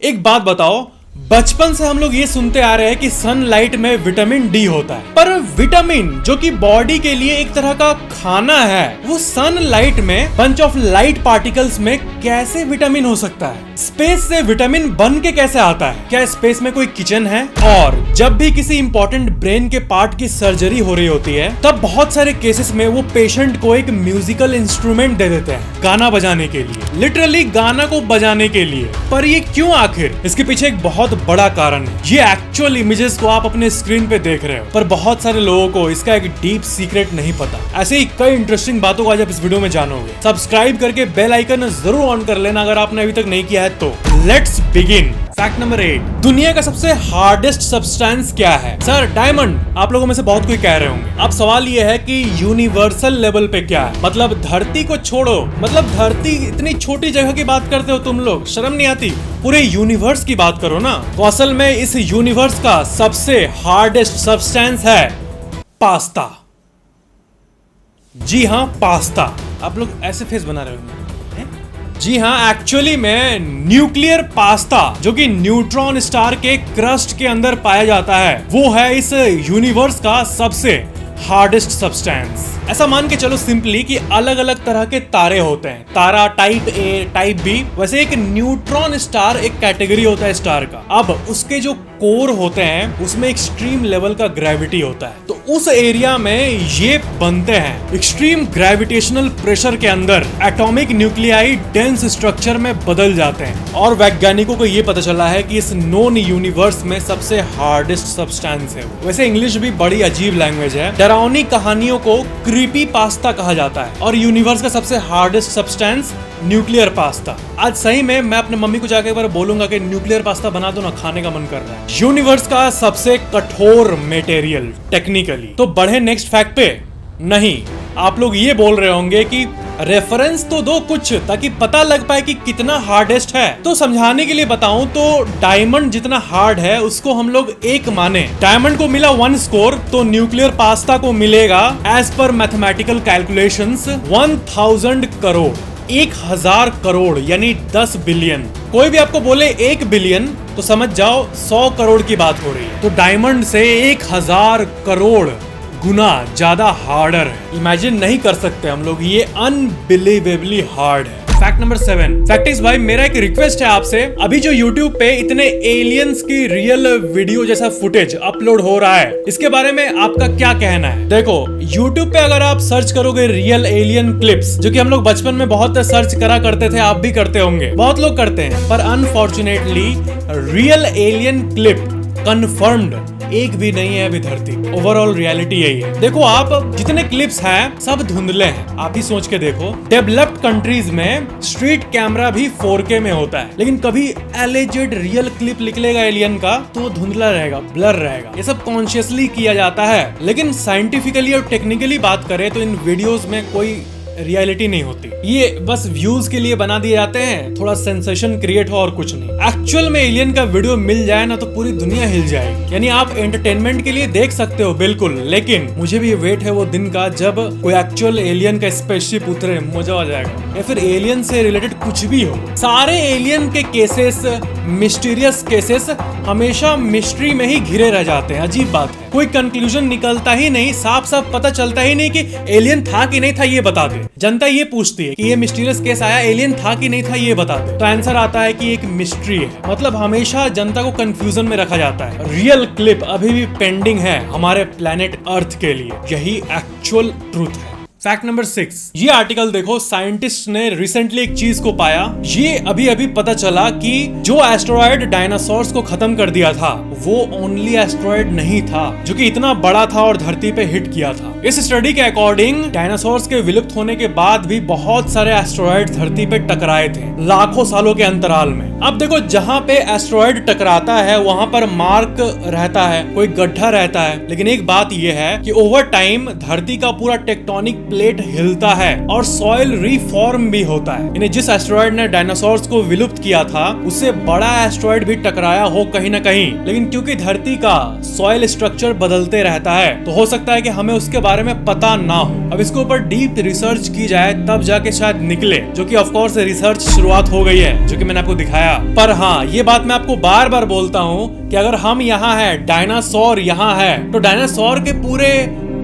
एक बात बताओ, बचपन से हम लोग ये सुनते आ रहे हैं कि सनलाइट में विटामिन डी होता है, पर विटामिन जो कि बॉडी के लिए एक तरह का खाना है, वो सनलाइट में बंच ऑफ लाइट पार्टिकल्स में कैसे विटामिन हो सकता है? स्पेस से विटामिन बन के कैसे आता है? क्या स्पेस में कोई किचन है? और जब भी किसी इंपॉर्टेंट ब्रेन के पार्ट की सर्जरी हो रही होती है, तब बहुत सारे केसेस में वो पेशेंट को एक म्यूजिकल इंस्ट्रूमेंट दे देते हैं गाना बजाने के लिए, लिटरली गाना को बजाने के लिए। पर ये क्यों आखिर? इसके पीछे एक बहुत बड़ा कारण है। ये एक्चुअल इमेजेस को आप अपने स्क्रीन पे देख रहे हो, पर बहुत सारे लोगों को इसका एक डीप सीक्रेट नहीं पता। ऐसे ही कई इंटरेस्टिंग बातों को आज आप इस वीडियो में जानोगे। सब्सक्राइब करके बेल आइकन जरूर ऑन कर लेना अगर आपने अभी तक नहीं किया है तो। Let's begin. फैक्ट नंबर 8, दुनिया का सबसे हार्डेस्ट सब्सटेंस क्या है? Sir diamond. आप लोगों में से बहुत कोई कह रहे होंगे। अब सवाल ये है कि यूनिवर्सल लेवल पे क्या है? मतलब धरती को छोड़ो, मतलब धरती इतनी छोटी जगह की बात करते हो तुम लोग, शर्म नहीं आती? पूरे यूनिवर्स की बात करो ना। तो असल में इस यूनिवर्स का सबसे हार्डेस्ट सब्सटेंस है पास्ता। जी हाँ, पास्ता। आप लोग ऐसे फेस बना रहे हो। जी हाँ, एक्चुअली में न्यूक्लियर पास्ता, जो कि न्यूट्रॉन स्टार के क्रस्ट के अंदर पाया जाता है, वो है इस यूनिवर्स का सबसे हार्डेस्ट सब्सटेंस। ऐसा मान के चलो सिंपली कि अलग अलग तरह के तारे होते हैं, तारा टाइप ए, टाइप बी। वैसे एक न्यूट्रॉन स्टार एक कैटेगरी होता है स्टार का। अब उसके जो कोर होते हैं उसमें एक्सट्रीम लेवल का ग्रेविटी होता है, तो उस एरिया में ये बनते हैं। एक्सट्रीम ग्रेविटेशनल प्रेशर के अंदर एटॉमिक न्यूक्लियाई डेंस स्ट्रक्चर में बदल जाते हैं, और वैज्ञानिकों को ये पता चला है कि इस नोन यूनिवर्स में सबसे हार्डेस्ट सब्सटेंस है। वैसे इंग्लिश भी बड़ी अजीब लैंग्वेज है। डरावनी कहानियों को क्रीपी पास्ता कहा जाता है, और यूनिवर्स का सबसे हार्डेस्ट सब्सटेंस न्यूक्लियर पास्ता। आज सही में मैं अपने मम्मी को जाकर एक बार बोलूंगा कि न्यूक्लियर पास्ता बना दो ना, खाने का मन कर रहा है। यूनिवर्स का सबसे कठोर मटेरियल टेक्निकली। तो बढ़े नेक्स्ट फैक्ट पे। नहीं, आप लोग ये बोल रहे होंगे कि रेफरेंस तो दो कुछ, ताकि पता लग पाए कि कितना हार्डेस्ट है। तो समझाने के लिए बताऊं तो डायमंड जितना हार्ड है उसको हम लोग 1 माने। डायमंड को मिला 1 स्कोर, तो न्यूक्लियर पास्ता को मिलेगा as per mathematical calculations 1000 crore. 1000 crore यानी 10 बिलियन। कोई भी आपको बोले 1 बिलियन तो समझ जाओ 100 करोड़ की बात हो रही है। तो डायमंड से 1000 करोड़ गुना ज्यादा हार्डर है। इमेजिन नहीं कर सकते हम लोग, ये अनबिलीवेबली हार्ड है। Fact number 7। फैक्टिक्स भाई, मेरा एक रिक्वेस्ट है आपसे। अभी जो YouTube पे इतने एलियंस की रियल वीडियो जैसा फुटेज अपलोड हो रहा है, इसके बारे में आपका क्या कहना है? देखो, YouTube पे अगर आप सर्च करोगे रियल एलियन क्लिप्स, जो कि हम लोग बचपन में बहुत सर्च करा करते थे, आप भी करते होंगे, बहुत लोग करते हैं, पर unfortunately real alien clip confirmed एक भी नहीं है अभी धरती। ओवरऑल रियलिटी यही है। देखो, आप जितने क्लिप्स हैं सब धुंधले हैं। आप ही सोच के देखो, डेवलप्ड कंट्रीज में स्ट्रीट कैमरा भी 4K में होता है, लेकिन कभी एलिजेड रियल क्लिप निकलेगा एलियन का तो वो धुंधला रहेगा, ब्लर रहेगा। ये सब कॉन्शियसली किया जाता है, लेकिन साइंटिफिकली और टेक्निकली बात करें तो इन वीडियोस में कोई रियलिटी नहीं होती। ये बस व्यूज के लिए बना दिए जाते हैं, थोड़ा सेंसेशन क्रिएट हो और कुछ नहीं। एक्चुअल में एलियन का वीडियो मिल जाए ना तो पूरी दुनिया हिल जाएगी। यानी आप एंटरटेनमेंट के लिए देख सकते हो बिल्कुल, लेकिन मुझे भी वेट है वो दिन का जब कोई एक्चुअल एलियन का स्पेसशिप उतरे, मजा आ जाएगा। या फिर एलियन से रिलेटेड कुछ भी हो। सारे एलियन के केसेस, मिस्टीरियस केसेस हमेशा मिस्ट्री में ही घिरे रह जाते हैं। अजीब बात है, कोई कंक्लूजन निकलता ही नहीं, साफ साफ पता चलता ही नहीं कि एलियन था कि नहीं था, ये बता दे। जनता ये पूछती है कि ये मिस्टीरियस केस आया, एलियन था कि नहीं था, ये बता दे। तो आंसर आता है कि एक मिस्ट्री है। मतलब हमेशा जनता को कंफ्यूजन में रखा जाता है। रियल क्लिप अभी भी पेंडिंग है हमारे प्लेनेट अर्थ के लिए, यही एक्चुअल ट्रूथ है। Fact number 6। ये आर्टिकल देखो, साइंटिस्ट ने रिसेंटली एक चीज को पाया। ये अभी अभी पता चला कि जो एस्ट्रॉयड डायनासोर्स को खत्म कर दिया था वो ओनली एस्ट्रॉयड नहीं था, जो कि इतना बड़ा था और धरती पे हिट किया था। इस स्टडी के अकॉर्डिंग डायनासोर्स के विलुप्त होने के बाद भी बहुत सारे एस्ट्रॉयड धरती पे टकराए थे लाखों सालों के अंतराल में। अब देखो, जहाँ पे एस्ट्रॉयड टकराता है वहां पर मार्क रहता है, कोई गड्ढा रहता है, लेकिन एक बात यह है कि ओवर टाइम धरती का पूरा टेक्टोनिक प्लेट हिलता है और सॉइल रिफॉर्म भी होता है। यानी जिस एस्टेरॉयड ने डायनासोर्स को विलुप्त किया था उससे बड़ा एस्टेरॉयड भी टकराया हो कहीं ना कहीं, लेकिन क्योंकि धरती का सॉइल स्ट्रक्चर बदलते रहता है तो हो सकता है कि हमें उसके बारे में पता ना हो। अब इसके ऊपर डीप रिसर्च की जाए तब जाके शायद निकले, जो कि ऑफ कोर्स रिसर्च शुरुआत हो गई है, जो कि मैंने आपको दिखाया। पर हाँ, ये बात मैं आपको बार बार बोलता हूँ कि अगर हम यहाँ हैं, डायनासोर यहाँ है, तो डायनासोर के पूरे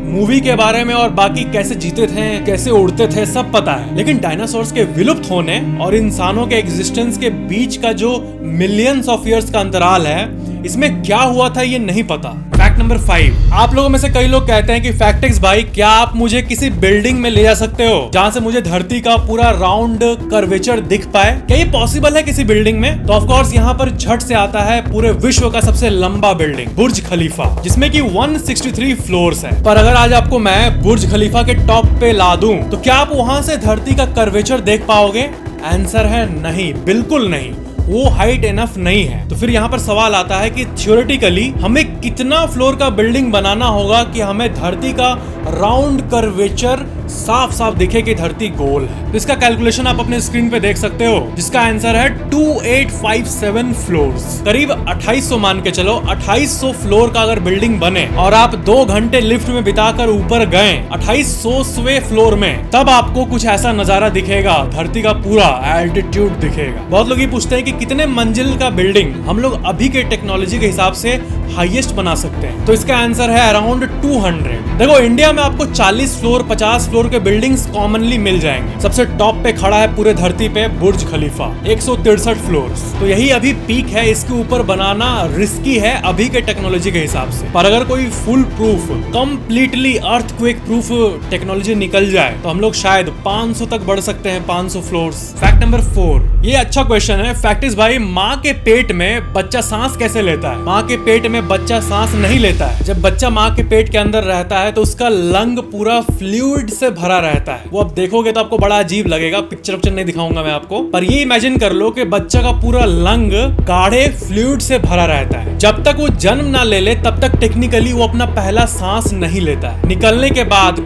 मूवी के बारे में और बाकी कैसे जीते थे, कैसे उड़ते थे, सब पता है। लेकिन डायनासोर्स के विलुप्त होने और इंसानों के एग्जिस्टेंस के बीच का जो मिलियंस ऑफ ईयर्स का अंतराल है, इसमें क्या हुआ था ये नहीं पता। Fact number 5। आप लोगों में से कई लोग कहते हैं कि फैक्टिक्स भाई, क्या आप मुझे किसी बिल्डिंग में ले जा सकते हो जहां से मुझे धरती का पूरा राउंड कर्वेचर दिख पाए? क्या ये पॉसिबल है किसी बिल्डिंग में? तो ऑफ कोर्स यहाँ पर झट से आता है पूरे विश्व का सबसे लंबा बिल्डिंग बुर्ज खलीफा, जिसमें कि 163 फ्लोर्स है। पर अगर आज आपको मैं बुर्ज खलीफा के टॉप पे ला दूं तो क्या आप वहां से धरती का कर्वेचर देख पाओगे? आंसर है नहीं, बिल्कुल नहीं, वो हाइट इनफ नहीं है। तो फिर यहाँ पर सवाल आता है कि थ्योरेटिकली हमें कितना फ्लोर का बिल्डिंग बनाना होगा कि हमें धरती का राउंड कर्वेचर साफ साफ दिखे कि धरती गोल है। तो इसका कैलकुलेशन आप अपने स्क्रीन पे देख सकते हो, जिसका आंसर है 2857 फ्लोर्स। करीब 2800 मान के चलो, 2800 फ्लोर का अगर बिल्डिंग बने और आप 2 घंटे लिफ्ट में बिताकर ऊपर गए 2800वें फ्लोर में, तब आपको कुछ ऐसा नजारा दिखेगा, धरती का पूरा एल्टीट्यूड दिखेगा। बहुत लोग ये पूछते हैं कि कितने मंजिल का बिल्डिंग हम लोग अभी के टेक्नोलॉजी के हिसाब से हाईएस्ट बना सकते हैं? तो इसका आंसर है अराउंड 200। देखो, इंडिया में आपको 40 फ्लोर 50 फ्लोर के बिल्डिंग्स कॉमनली मिल जाएंगे। सबसे टॉप पे खड़ा है पूरे धरती पे बुर्ज खलीफा, 163 फ्लोर्स। तो यही अभी पीक है, इसके ऊपर बनाना रिस्की है अभी के टेक्नोलॉजी के हिसाब से। पर अगर कोई full proof, completely earthquake proof technology निकल जाए तो हम लोग शायद 500 तक बढ़ सकते हैं, 500 फ्लोर्स। फैक्ट नंबर 4, ये अच्छा क्वेश्चन है। फैक्टिस भाई, माँ के पेट में बच्चा सांस कैसे लेता है? माँ के पेट में बच्चा सांस नहीं लेता है। जब बच्चा माँ के पेट के अंदर रहता है तो उसका लंग पूरा फ्लूइड से भरा रहता है। वो अब देखोगे तो आपको बड़ा अजीब लगेगा, पिक्चर नहीं दिखाऊंगा मैं आपको, पर ये इमेजिन कर लो कि बच्चा का पूरा लंग गाढ़े फ्लूइड से भरा रहता है। जब तक वो जन्म ना ले ले तब तक टेक्निकली वो अपना पहला सांस नहीं लेता है। निकलने के बाद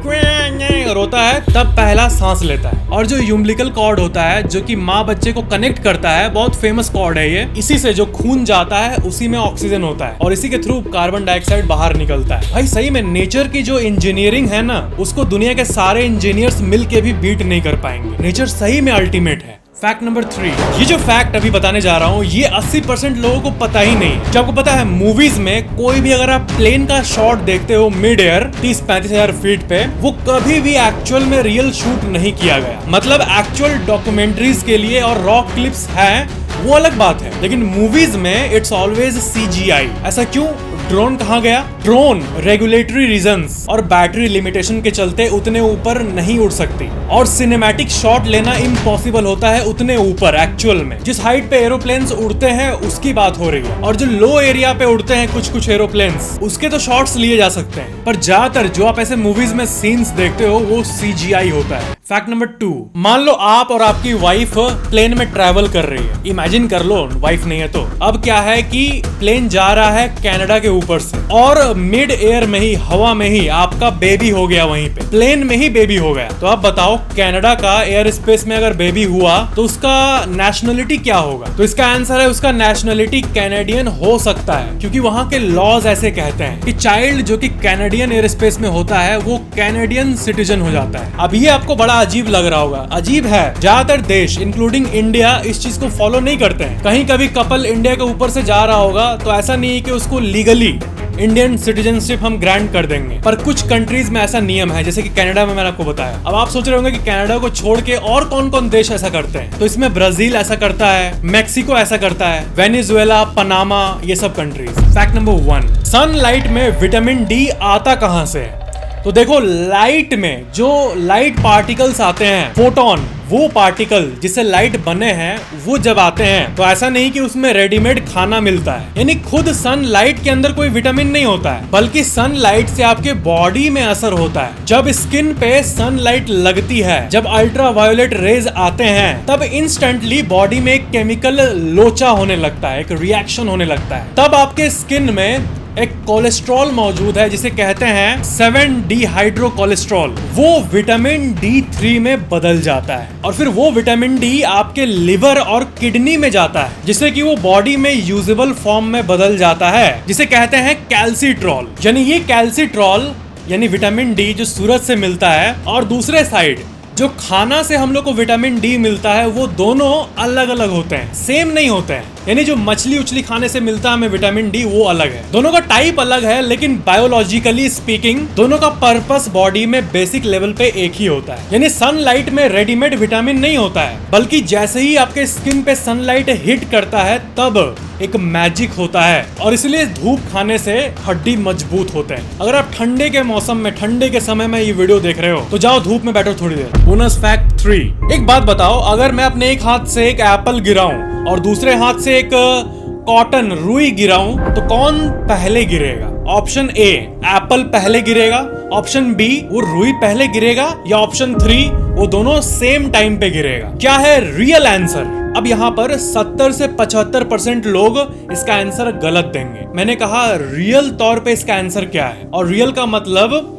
रोता है तब पहला सांस लेता है। और जो यूम्बिलिकल कॉर्ड होता है, जो कि माँ बच्चे को कनेक्ट करता है, बहुत फेमस कॉर्ड है ये। इसी से जो खून जाता है उसी में ऑक्सीजन होता है और इसी के थ्रू कार्बन डाइऑक्साइड बाहर निकलता है। भाई सही में नेचर की जो इंजीनियरिंग है ना, उसको दुनिया के सारे इंजीनियर्स मिलके भी बीट नहीं कर पाएंगे। नेचर सही में अल्टीमेट है। फैक्ट नंबर 3, ये जो फैक्ट अभी बताने जा रहा हूँ ये 80% लोगों को पता ही नहीं। जो आपको पता है, मूवीज में कोई भी अगर आप प्लेन का शॉट देखते हो मिड एयर 30-35 हजार फीट पे, वो कभी भी एक्चुअल में रियल शूट नहीं किया गया। मतलब एक्चुअल डॉक्यूमेंट्रीज के लिए और रॉक क्लिप्स हैं, वो अलग बात है, लेकिन मूवीज में इट्स ऑलवेज CGI। ऐसा क्यों? ड्रोन कहाँ गया? ड्रोन रेगुलेटरी रीजंस और बैटरी लिमिटेशन के चलते उतने ऊपर नहीं उड़ सकती, और सिनेमैटिक शॉट लेना इम्पॉसिबल होता है उतने ऊपर। एक्चुअल में जिस हाइट पे एरोप्लेन्स उड़ते हैं उसकी बात हो रही है, और जो लो एरिया पे उड़ते हैं कुछ एरोप्लेन्स, उसके तो शॉट्स लिए जा सकते हैं, पर ज्यादातर जो आप ऐसे मूवीज में सीन्स देखते हो वो CGI होता है। फैक्ट नंबर 2, मान लो आप और आपकी वाइफ प्लेन में ट्रैवल कर रही है। इमेजिन कर लो, वाइफ नहीं है तो। अब क्या है कि प्लेन जा रहा है कनाडा के ऊपर से, और मिड एयर में ही, हवा में ही आपका बेबी हो गया, वहीं पे प्लेन में ही बेबी हो गया। तो अब बताओ, कनाडा का एयर स्पेस में अगर बेबी हुआ तो उसका नेशनलिटी क्या होगा? तो इसका आंसर है उसका नेशनलिटी कैनेडियन हो सकता है, क्योंकि वहां के लॉज ऐसे कहते हैं कि चाइल्ड जो कि कैनेडियन एयर स्पेस में होता है वो कैनेडियन सिटीजन हो जाता है। अब ये आपको बड़ा अजीब लग रहा होगा, अजीब है। ज्यादातर देश इंक्लूडिंग इंडिया इस चीज को फॉलो नहीं करते हैं। कहीं कभी कपल इंडिया के ऊपर से जा रहा होगा तो ऐसा नहीं है कि उसको लीगली इंडियन सिटीजनशिप हम ग्रांट कर देंगे, पर कुछ कंट्रीज में ऐसा नियम है, जैसे कि कनाडा में मैंने आपको बताया। अब आप सोच रहे होंगे कि कनाडा को छोड़ के और कौन कौन देश ऐसा करते हैं, तो इसमें ब्राजील ऐसा करता है, मैक्सिको ऐसा करता है, वेनेजुएला, पनामा, ये सब कंट्रीज। फैक्ट नंबर 1, सनलाइट में विटामिन डी आता कहां से है? तो देखो, लाइट में जो लाइट पार्टिकल्स आते हैं, फोटोन, वो पार्टिकल जिससे लाइट बने हैं, वो जब आते हैं तो ऐसा नहीं कि उसमें रेडीमेड खाना मिलता है। यानी खुद सनलाइट के अंदर कोई विटामिन नहीं होता है, बल्कि सनलाइट से आपके बॉडी में असर होता है। जब स्किन पे सनलाइट लगती है, जब अल्ट्रावायोलेट रेज आते हैं, तब इंस्टेंटली बॉडी में एक केमिकल लोचा होने लगता है, एक रिएक्शन होने लगता है। तब आपके स्किन में एक कोलेस्ट्रॉल मौजूद है जिसे कहते हैं 7-डिहाइड्रो कोलेस्ट्रॉल। वो विटामिन D3 में बदल जाता है और फिर वो विटामिन डी आपके लिवर और किडनी में जाता है, जिससे कि वो बॉडी में यूजेबल फॉर्म में बदल जाता है, जिसे कहते हैं कैल्सीट्रॉल। यानी ये कैल्सीट्रॉल यानी विटामिन डी जो सूरज से मिलता है, और दूसरे साइड जो खाना से हम लोग को विटामिन डी मिलता है, वो दोनों अलग अलग होते हैं, सेम नहीं होते हैं। यानी जो मछली उछली खाने से मिलता है हमें विटामिन डी, वो अलग है। दोनों का टाइप अलग है, लेकिन बायोलॉजिकली स्पीकिंग दोनों का पर्पस बॉडी में बेसिक लेवल पे एक ही होता है। यानी सनलाइट में रेडीमेड विटामिन नहीं होता है, बल्कि जैसे ही आपके स्किन पे सनलाइट हिट करता है तब एक मैजिक होता है, और इसलिए धूप खाने से हड्डी मजबूत होते हैं। अगर आप ठंडे के मौसम में, ठंडे के समय में ये वीडियो देख रहे हो तो जाओ धूप में बैठो थोड़ी देर। बोनस फैक्ट 3, एक बात बताओ, अगर मैं अपने एक हाथ से एक एप्पल गिराऊं और दूसरे हाथ से एक कॉटन रुई गिराऊं तो कौन पहले गिरेगा? ऑप्शन ए एप्पल पहले गिरेगा, ऑप्शन बी वो रुई पहले गिरेगा, या ऑप्शन 3 वो दोनों सेम टाइम पे गिरेगा। क्या है रियल आंसर? अब यहाँ पर 70 से 75% लोग इसका आंसर गलत देंगे। मैंने कहा रियल तौर पे इसका आंसर क्या है, और रियल का मतलब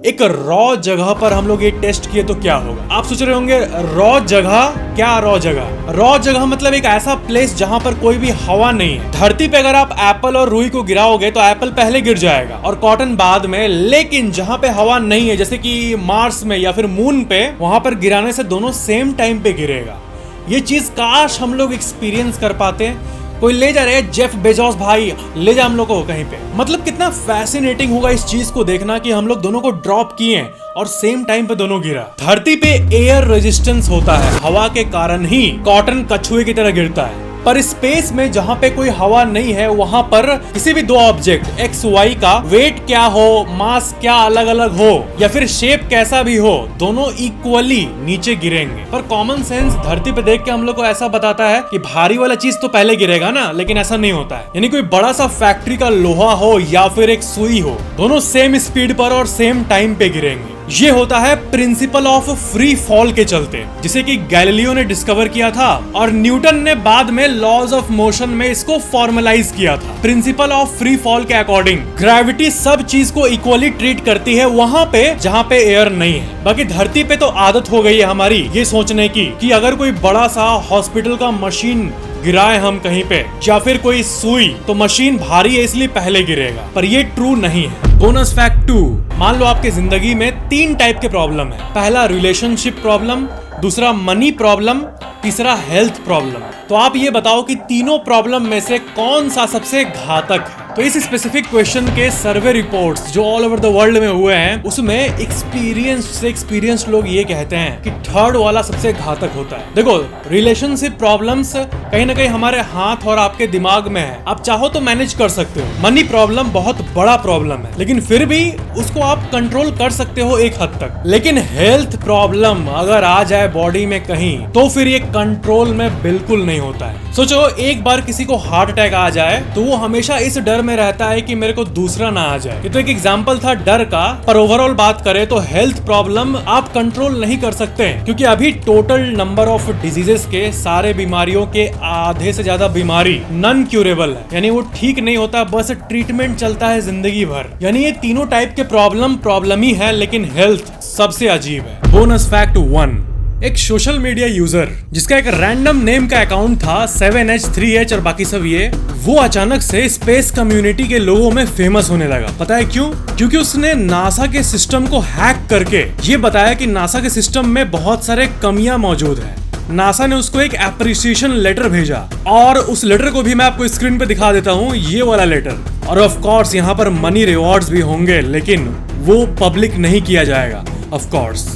एक रॉ जगह पर हम लोग ये टेस्ट किए तो क्या होगा। आप सोच रहे होंगे रॉ जगह, क्या रॉ जगह? रॉ जगह मतलब एक ऐसा प्लेस जहां पर कोई भी हवा नहीं है। धरती पे अगर आप एप्पल और रुई को गिराओगे तो एप्पल पहले गिर जाएगा और कॉटन बाद में, लेकिन जहां पे हवा नहीं है, जैसे कि मार्स में या फिर मून पे, वहां पर गिराने से दोनों सेम टाइम पे गिरेगा। ये चीज काश हम लोग एक्सपीरियंस कर पाते। कोई ले जा रहे हैं, जेफ बेजोस भाई ले जा हम लोग को कहीं पे। मतलब कितना फैसिनेटिंग होगा इस चीज को देखना कि हम लोग दोनों को ड्रॉप किए और सेम टाइम पे दोनों गिरा। धरती पे एयर रेजिस्टेंस होता है, हवा के कारण ही कॉटन कछुए की तरह गिरता है। पर स्पेस में जहां पे कोई हवा नहीं है, वहां पर किसी भी दो ऑब्जेक्ट एक्स वाई का वेट क्या हो, मास क्या अलग अलग हो, या फिर शेप कैसा भी हो, दोनों इक्वली नीचे गिरेंगे। पर कॉमन सेंस धरती पे देख के हम लोग को ऐसा बताता है कि भारी वाला चीज तो पहले गिरेगा ना, लेकिन ऐसा नहीं होता है। यानी कोई बड़ा सा फैक्ट्री का लोहा हो या फिर एक सुई हो, दोनों सेम स्पीड पर और सेम टाइम पे गिरेंगे। ये होता है प्रिंसिपल ऑफ फ्री फॉल के चलते, जिसे कि गैलीलियो ने डिस्कवर किया था और न्यूटन ने बाद में लॉज ऑफ मोशन में इसको फॉर्मलाइज किया था। प्रिंसिपल ऑफ फ्री फॉल के अकॉर्डिंग ग्रेविटी सब चीज को इक्वली ट्रीट करती है वहां पे जहां पे एयर नहीं है। बाकी धरती पे तो आदत हो गई है हमारी ये सोचने की कि अगर कोई बड़ा सा हॉस्पिटल का मशीन गिराए हम कहीं पे या फिर कोई सुई, तो मशीन भारी है इसलिए पहले गिरेगा, पर ये ट्रू नहीं है। बोनस फैक्ट 2, मान लो आपके जिंदगी में 3 टाइप के प्रॉब्लम है। पहला रिलेशनशिप प्रॉब्लम, दूसरा मनी प्रॉब्लम, तीसरा हेल्थ प्रॉब्लम। तो आप ये बताओ कि तीनों प्रॉब्लम में से कौन सा सबसे घातक है? तो इस स्पेसिफिक क्वेश्चन के सर्वे रिपोर्ट्स जो ऑल ओवर द वर्ल्ड में हुए हैं, उसमें एक्सपीरियंस्ड लोग ये कहते हैं कि थर्ड वाला सबसे घातक होता है। देखो, रिलेशनशिप प्रॉब्लम्स कहीं ना कहीं हमारे हाथ और आपके दिमाग में है, आप चाहो तो मैनेज कर सकते हो। मनी प्रॉब्लम बहुत बड़ा प्रॉब्लम है, लेकिन फिर भी उसको आप कंट्रोल कर सकते हो एक हद तक। लेकिन हेल्थ प्रॉब्लम अगर आ जाए बॉडी में कहीं, तो फिर ये कंट्रोल में बिल्कुल नहीं होता है। सोचो, एक बार किसी को हार्ट अटैक आ जाए तो वो हमेशा इस डर में रहता है कि मेरे को दूसरा ना आ जाए। ये तो एक एग्जांपल था डर का, पर ओवरऑल बात करें तो हेल्थ प्रॉब्लम आप कंट्रोल नहीं कर सकते, क्योंकि अभी टोटल नंबर ऑफ डिजीजेस के, सारे बीमारियों के आधे से ज्यादा बीमारी नॉन क्यूरेबल है, यानी वो ठीक नहीं होता, बस ट्रीटमेंट चलता है जिंदगी भर। यानी ये तीनों टाइप के प्रॉब्लम ही है, लेकिन हेल्थ सबसे अजीब है। बोनस फैक्ट 1, एक सोशल मीडिया यूजर जिसका एक रैंडम नेम का अकाउंट था 7H 3H और बाकी सब ये, वो अचानक से स्पेस कम्युनिटी के लोगों में फेमस होने लगा। पता है क्यों? क्योंकि उसने नासा के सिस्टम को हैक करके ये बताया कि नासा के सिस्टम में बहुत सारे कमियां मौजूद है। नासा ने उसको एक एप्रिसिएशन लेटर भेजा, और उस लेटर को भी मैं आपको स्क्रीन पे दिखा देता हूँ, ये वाला लेटर। और ऑफ कोर्स यहाँ पर मनी रिवॉर्ड्स भी होंगे, लेकिन वो पब्लिक नहीं किया जाएगा ऑफ कोर्स।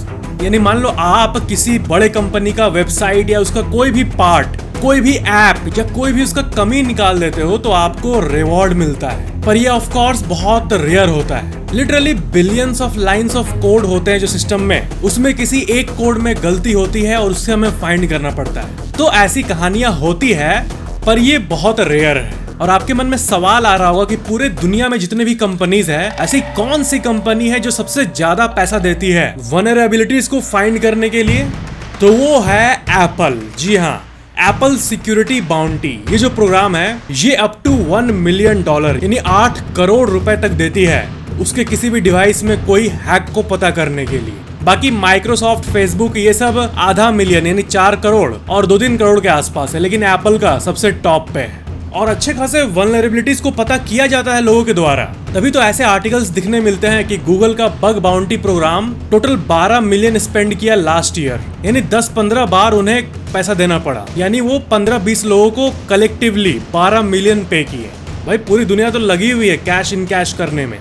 यानी मान लो आप किसी बड़े कंपनी का वेबसाइट या उसका कोई भी पार्ट, कोई भी ऐप या कोई भी उसका कमी निकाल देते हो तो आपको रिवॉर्ड मिलता है, पर ये ऑफ कोर्स बहुत रेयर होता है। Literally billions of lines of code होते हैं जो सिस्टम में, उसमें किसी एक कोड में गलती होती है और उससे हमें फाइंड करना पड़ता है। तो ऐसी कहानियां होती है, पर ये बहुत रेयर है। और आपके मन में सवाल आ रहा होगा कि पूरे दुनिया में जितने भी कंपनीज है, ऐसी कौन सी कंपनी है जो सबसे ज्यादा पैसा देती है वल्नरेबिलिटीज को फाइंड करने के लिए? तो वो है एप्पल। जी हाँ, एप्पल सिक्योरिटी बाउंटी। ये जो प्रोग्राम है ये अप टू $1 मिलियन यानी 8 करोड़ रुपए तक देती है उसके किसी भी डिवाइस में कोई हैक को पता करने के लिए। बाकी माइक्रोसॉफ्ट, फेसबुक ये सब आधा मिलियन यानी 4 करोड़ और 2-3 करोड़ के आसपास है, लेकिन एप्पल का सबसे टॉप पे है और अच्छे खासे वल्नरेबिलिटीज को पता किया जाता है लोगों के द्वारा। तभी तो ऐसे आर्टिकल्स दिखने मिलते हैं कि गूगल का bug bounty program total 12 million spend किया लास्ट ईयर, यानी 10-15 बार उन्हें पैसा देना पड़ा, यानी वो 15-20 लोगों को कलेक्टिवली 12 मिलियन पे किए। भाई पूरी दुनिया तो लगी हुई है कैश इन कैश करने में।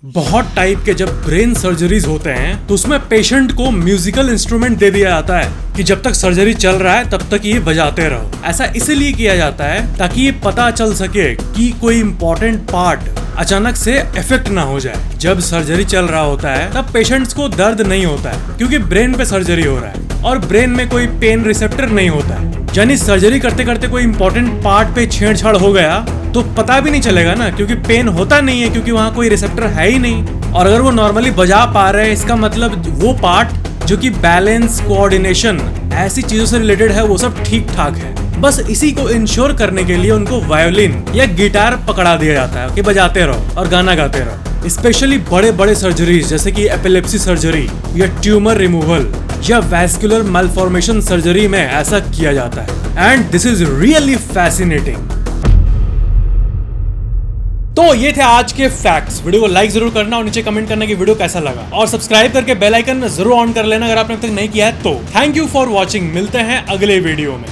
बहुत टाइप के जब ब्रेन सर्जरीज होते हैं तो उसमें पेशेंट को म्यूजिकल इंस्ट्रूमेंट दे दिया जाता है कि जब तक सर्जरी चल रहा है तब तक ये बजाते रहो। ऐसा इसलिए किया जाता है ताकि ये पता चल सके कि कोई इंपॉर्टेंट पार्ट अचानक से इफेक्ट ना हो जाए। जब सर्जरी चल रहा होता है तब पेशेंट्स को दर्द नहीं होता है क्योंकि ब्रेन पे सर्जरी हो रहा है और ब्रेन में कोई पेन रिसेप्टर नहीं होता है। यानी सर्जरी करते करते कोई इंपॉर्टेंट पार्ट पे छेड़छाड़ हो गया तो पता भी नहीं चलेगा ना, क्योंकि पेन होता नहीं है क्योंकि वहाँ कोई रिसेप्टर है ही नहीं। और अगर वो नॉर्मली बजा पा रहे हैं इसका मतलब वो पार्ट जो कि बैलेंस, कोऑर्डिनेशन ऐसी चीजों से रिलेटेड है वो सब ठीक ठाक है। बस इसी को इंश्योर करने के लिए उनको वायोलिन या गिटार पकड़ा दिया जाता है कि बजाते रहो और गाना गाते रहो। स्पेशली बड़े बड़े सर्जरीज जैसे कि एपिलेप्सी सर्जरी या ट्यूमर रिमूवल या वैस्कुलर मैलफॉर्मेशन सर्जरी में ऐसा किया जाता है and this is really fascinating. तो ये थे आज के फैक्ट्स। वीडियो को लाइक जरूर करना और नीचे कमेंट करना कि वीडियो कैसा लगा और सब्सक्राइब करके बेल आइकन जरूर ऑन कर लेना अगर आपने अब तक नहीं किया है तो। थैंक यू फॉर वॉचिंग, मिलते हैं अगले वीडियो में।